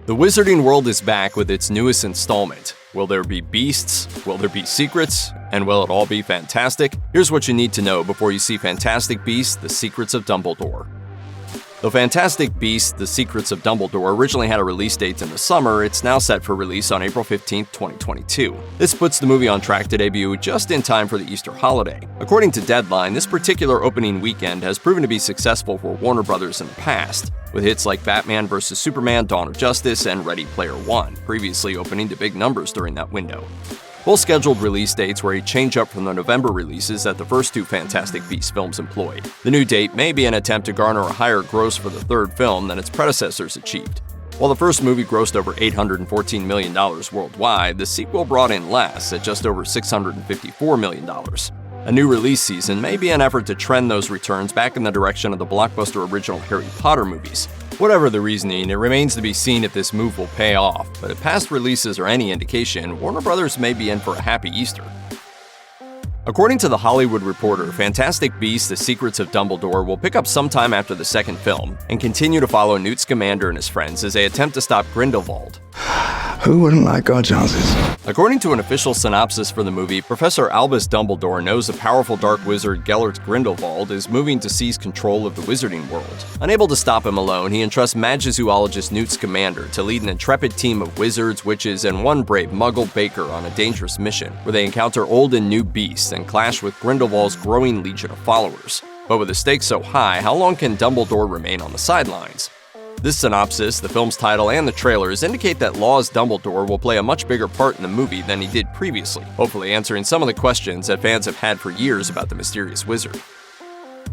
The Wizarding World is back with its newest installment. Will there be beasts? Will there be secrets? And will it all be fantastic? Here's what you need to know before you see Fantastic Beasts: The Secrets of Dumbledore. Though Fantastic Beasts: The Secrets of Dumbledore originally had a release date in the summer, it's now set for release on April 15, 2022. This puts the movie on track to debut just in time for the Easter holiday. According to Deadline, this particular opening weekend has proven to be successful for Warner Bros. In the past, with hits like Batman vs. Superman: Dawn of Justice and Ready Player One, previously opening to big numbers during that window. Both scheduled release dates were a change-up from the November releases that the first two Fantastic Beasts films employed. The new date may be an attempt to garner a higher gross for the third film than its predecessors achieved. While the first movie grossed over $814 million worldwide, the sequel brought in less at just over $654 million. A new release season may be an effort to trend those returns back in the direction of the blockbuster original Harry Potter movies. Whatever the reasoning, it remains to be seen if this move will pay off, but if past releases are any indication, Warner Bros. May be in for a happy Easter. According to The Hollywood Reporter, Fantastic Beasts: The Secrets of Dumbledore will pick up sometime after the second film and continue to follow Newt Scamander and his friends as they attempt to stop Grindelwald. Who wouldn't like our chances? According to an official synopsis for the movie, Professor Albus Dumbledore knows a powerful dark wizard, Gellert Grindelwald, is moving to seize control of the Wizarding World. Unable to stop him alone, he entrusts magizoologist Newt Scamander to lead an intrepid team of wizards, witches, and one brave Muggle baker on a dangerous mission, where they encounter old and new beasts and clash with Grindelwald's growing legion of followers. But with the stakes so high, how long can Dumbledore remain on the sidelines? This synopsis, the film's title, and the trailers indicate that Law's Dumbledore will play a much bigger part in the movie than he did previously, hopefully answering some of the questions that fans have had for years about the mysterious wizard.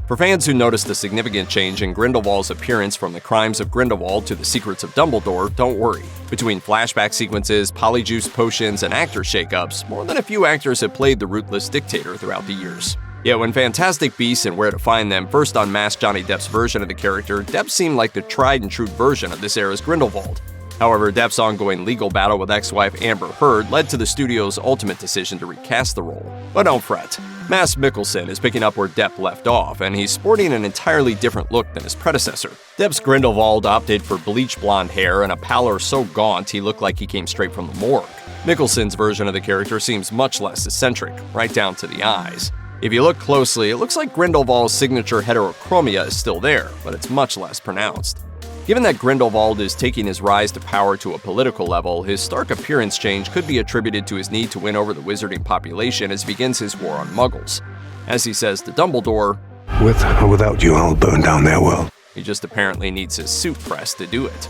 For fans who noticed a significant change in Grindelwald's appearance from the Crimes of Grindlewald to the Secrets of Dumbledore, don't worry. Between flashback sequences, polyjuice potions, and actor shakeups, more than a few actors have played the ruthless dictator throughout the years. Yet when Fantastic Beasts and Where to Find Them first unmasked Johnny Depp's version of the character, Depp seemed like the tried-and-true version of this era's Grindelwald. However, Depp's ongoing legal battle with ex-wife Amber Heard led to the studio's ultimate decision to recast the role. But don't fret. Mads Mikkelsen is picking up where Depp left off, and he's sporting an entirely different look than his predecessor. Depp's Grindelwald opted for bleach blonde hair and a pallor so gaunt he looked like he came straight from the morgue. Mikkelsen's version of the character seems much less eccentric, right down to the eyes. If you look closely, it looks like Grindelwald's signature heterochromia is still there, but it's much less pronounced. Given that Grindelwald is taking his rise to power to a political level, his stark appearance change could be attributed to his need to win over the wizarding population as he begins his war on Muggles. As he says to Dumbledore, With or without you, I'll burn down their world. He just apparently needs his suit pressed to do it.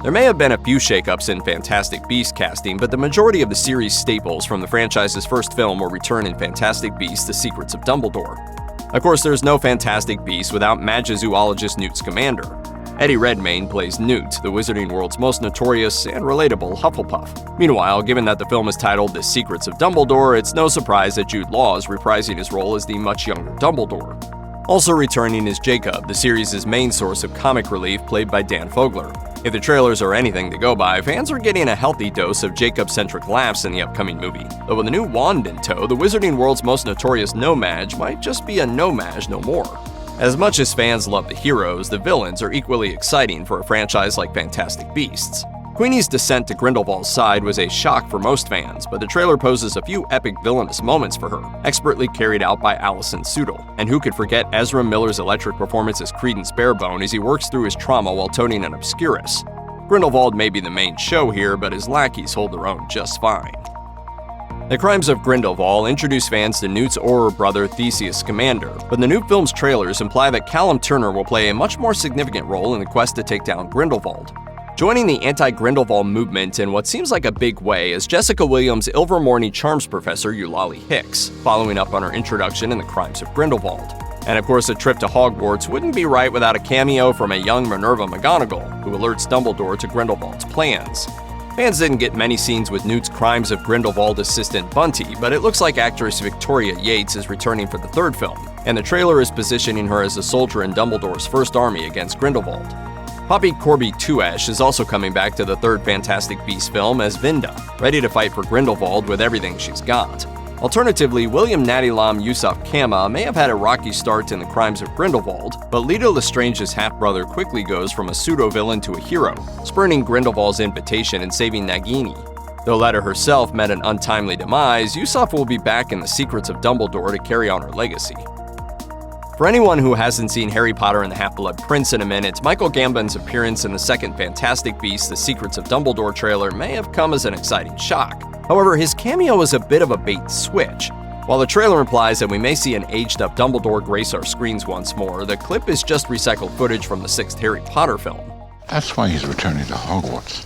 There may have been a few shakeups in Fantastic Beasts casting, but the majority of the series' staples from the franchise's first film will return in Fantastic Beasts: The Secrets of Dumbledore. Of course, there's no Fantastic Beasts without magizoologist Newt Scamander. Eddie Redmayne plays Newt, the Wizarding World's most notorious and relatable Hufflepuff. Meanwhile, given that the film is titled The Secrets of Dumbledore, it's no surprise that Jude Law is reprising his role as the much younger Dumbledore. Also returning is Jacob, the series' main source of comic relief, played by Dan Fogler. If the trailers are anything to go by, fans are getting a healthy dose of Jacob-centric laughs in the upcoming movie. Though with a new wand in tow, the Wizarding World's most notorious No-Maj might just be a No-Maj no more. As much as fans love the heroes, the villains are equally exciting for a franchise like Fantastic Beasts. Queenie's descent to Grindelwald's side was a shock for most fans, but the trailer poses a few epic villainous moments for her, expertly carried out by Alison Sudol. And who could forget Ezra Miller's electric performance as Credence Barebone as he works through his trauma while toting an Obscurus. Grindelwald may be the main show here, but his lackeys hold their own just fine. The Crimes of Grindlewald introduce fans to Newt's Auror brother Theseus Scamander, but the new film's trailers imply that Callum Turner will play a much more significant role in the quest to take down Grindelwald. Joining the anti-Grindelwald movement in what seems like a big way is Jessica Williams' Ilvermorny charms professor Eulalie Hicks, following up on her introduction in The Crimes of Grindlewald. And of course, a trip to Hogwarts wouldn't be right without a cameo from a young Minerva McGonagall, who alerts Dumbledore to Grindelwald's plans. Fans didn't get many scenes with Newt's Crimes of Grindlewald assistant Bunty, but it looks like actress Victoria Yates is returning for the third film, and the trailer is positioning her as a soldier in Dumbledore's first army against Grindelwald. Poppy Corby-Tuash is also coming back to the third Fantastic Beasts film as Vinda, ready to fight for Grindelwald with everything she's got. Alternatively, William Natty-Lam Yusuf Kama may have had a rocky start in the Crimes of Grindlewald, but Leto Lestrange's half-brother quickly goes from a pseudo-villain to a hero, spurning Grindelwald's invitation and saving Nagini. Though Leta herself met an untimely demise, Yusuf will be back in the Secrets of Dumbledore to carry on her legacy. For anyone who hasn't seen Harry Potter and the Half-Blood Prince in a minute, Michael Gambon's appearance in the second Fantastic Beasts: The Secrets of Dumbledore trailer may have come as an exciting shock. However, his cameo is a bit of a bait switch. While the trailer implies that we may see an aged-up Dumbledore grace our screens once more, the clip is just recycled footage from the sixth Harry Potter film. That's why he's returning to Hogwarts,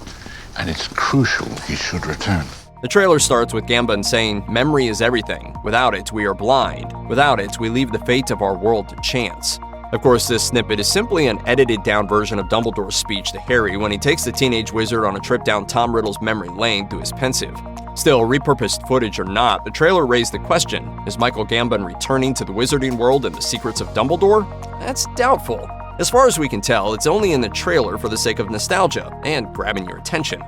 and it's crucial he should return. The trailer starts with Gambon saying, "Memory is everything. Without it, we are blind. Without it, we leave the fate of our world to chance." Of course, this snippet is simply an edited-down version of Dumbledore's speech to Harry when he takes the teenage wizard on a trip down Tom Riddle's memory lane through his pensive. Still, repurposed footage or not, the trailer raised the question, is Michael Gambon returning to the wizarding world in the Secrets of Dumbledore? That's doubtful. As far as we can tell, it's only in the trailer for the sake of nostalgia and grabbing your attention.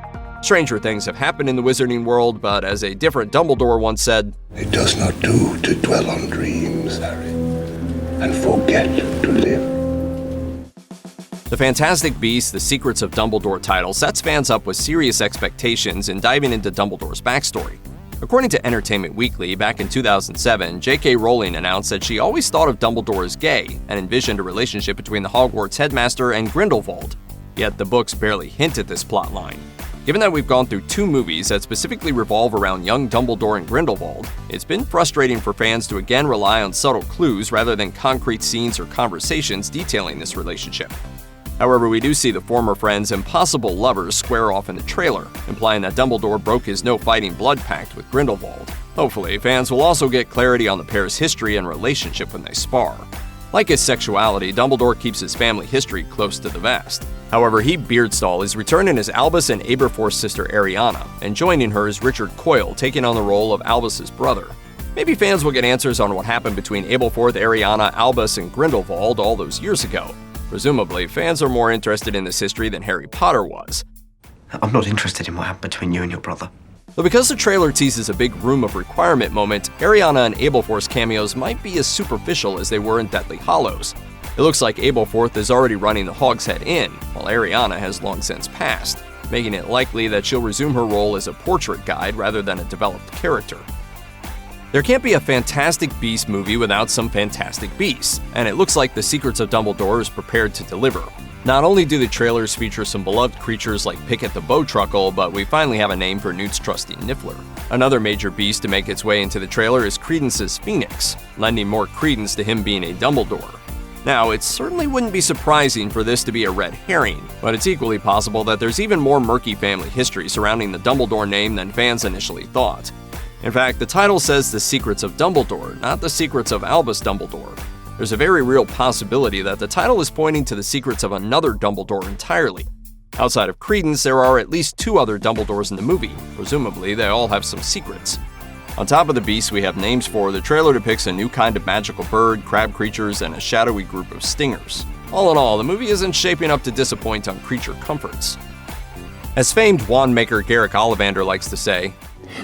Stranger things have happened in the wizarding world, but as a different Dumbledore once said, It does not do to dwell on dreams, Harry, and forget to live. The Fantastic Beasts: The Secrets of Dumbledore title sets fans up with serious expectations in diving into Dumbledore's backstory. According to Entertainment Weekly, back in 2007, J.K. Rowling announced that she always thought of Dumbledore as gay and envisioned a relationship between the Hogwarts headmaster and Grindelwald. Yet the books barely hint at this plotline. Given that we've gone through 2 movies that specifically revolve around young Dumbledore and Grindelwald, it's been frustrating for fans to again rely on subtle clues rather than concrete scenes or conversations detailing this relationship. However, we do see the former friends and possible lovers square off in the trailer, implying that Dumbledore broke his no-fighting blood pact with Grindelwald. Hopefully, fans will also get clarity on the pair's history and relationship when they spar. Like his sexuality, Dumbledore keeps his family history close to the vest. However, Hebe Beardstall is returning as Albus and Aberforth's sister Ariana, and joining her is Richard Coyle, taking on the role of Albus's brother. Maybe fans will get answers on what happened between Aberforth, Ariana, Albus, and Grindelwald all those years ago. Presumably, fans are more interested in this history than Harry Potter was. I'm not interested in what happened between you and your brother. But because the trailer teases a big Room of Requirement moment, Ariana and Aberforth's cameos might be as superficial as they were in Deathly Hallows. It looks like Aberforth is already running the Hogshead Inn, while Ariana has long since passed, making it likely that she'll resume her role as a portrait guide rather than a developed character. There can't be a Fantastic Beasts movie without some Fantastic Beasts, and it looks like The Secrets of Dumbledore is prepared to deliver. Not only do the trailers feature some beloved creatures like Pickett the Bowtruckle, but we finally have a name for Newt's trusty Niffler. Another major beast to make its way into the trailer is Credence's Phoenix, lending more credence to him being a Dumbledore. Now, it certainly wouldn't be surprising for this to be a red herring, but it's equally possible that there's even more murky family history surrounding the Dumbledore name than fans initially thought. In fact, the title says The Secrets of Dumbledore, not The Secrets of Albus Dumbledore. There's a very real possibility that the title is pointing to the secrets of another Dumbledore entirely. Outside of Credence, there are at least 2 other Dumbledores in the movie. Presumably, they all have some secrets. On top of the beasts we have names for, the trailer depicts a new kind of magical bird, crab creatures, and a shadowy group of stingers. All in all, the movie isn't shaping up to disappoint on creature comforts. As famed wand maker Garrick Ollivander likes to say,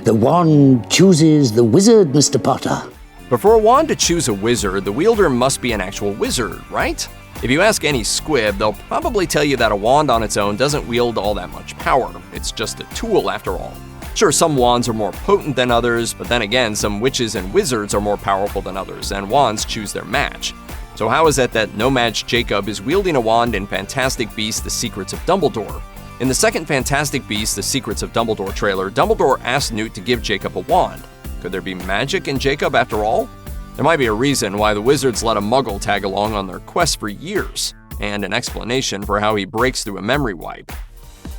"The wand chooses the wizard, Mr. Potter." But for a wand to choose a wizard, the wielder must be an actual wizard, right? If you ask any squib, they'll probably tell you that a wand on its own doesn't wield all that much power. It's just a tool after all. Sure, some wands are more potent than others, but then again, some witches and wizards are more powerful than others, and wands choose their match. So how is it that No-Maj Jacob is wielding a wand in Fantastic Beasts: The Secrets of Dumbledore? In the second Fantastic Beasts: The Secrets of Dumbledore trailer, Dumbledore asked Newt to give Jacob a wand. Could there be magic in Jacob after all? There might be a reason why the wizards let a muggle tag along on their quest for years, and an explanation for how he breaks through a memory wipe.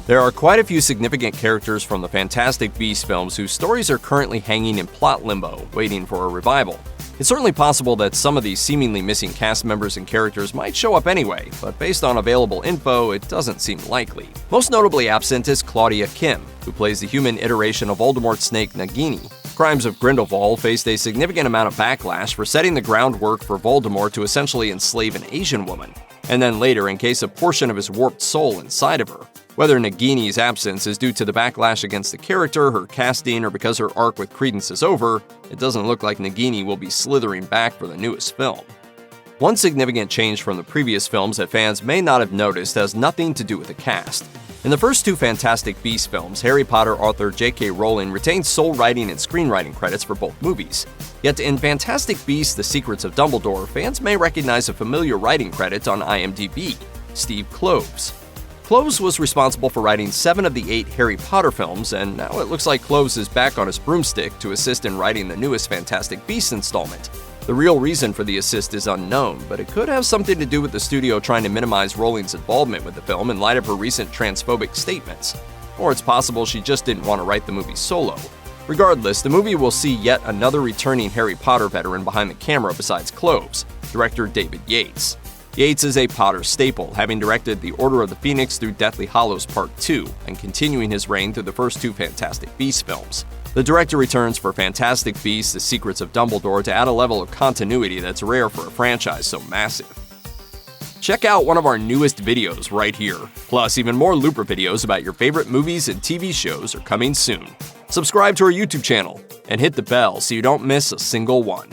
There are quite a few significant characters from the Fantastic Beasts films whose stories are currently hanging in plot limbo, waiting for a revival. It's certainly possible that some of these seemingly missing cast members and characters might show up anyway, but based on available info, it doesn't seem likely. Most notably absent is Claudia Kim, who plays the human iteration of Voldemort's snake Nagini. Crimes of Grindlewald faced a significant amount of backlash for setting the groundwork for Voldemort to essentially enslave an Asian woman, and then later encase a portion of his warped soul inside of her. Whether Nagini's absence is due to the backlash against the character, her casting, or because her arc with Credence is over, it doesn't look like Nagini will be slithering back for the newest film. One significant change from the previous films that fans may not have noticed has nothing to do with the cast. In the first two Fantastic Beasts films, Harry Potter author J.K. Rowling retained sole writing and screenwriting credits for both movies. Yet in Fantastic Beasts: The Secrets of Dumbledore, fans may recognize a familiar writing credit on IMDb, Steve Kloves. Kloves was responsible for writing 7 of the 8 Harry Potter films, and now it looks like Kloves is back on his broomstick to assist in writing the newest Fantastic Beasts installment. The real reason for the assist is unknown, but it could have something to do with the studio trying to minimize Rowling's involvement with the film in light of her recent transphobic statements. Or it's possible she just didn't want to write the movie solo. Regardless, the movie will see yet another returning Harry Potter veteran behind the camera besides Kloves, director David Yates. Yates is a Potter staple, having directed The Order of the Phoenix through Deathly Hallows Part 2, and continuing his reign through the first 2 Fantastic Beasts films. The director returns for Fantastic Beasts: The Secrets of Dumbledore to add a level of continuity that's rare for a franchise so massive. Check out one of our newest videos right here. Plus, even more Looper videos about your favorite movies and TV shows are coming soon. Subscribe to our YouTube channel and hit the bell so you don't miss a single one.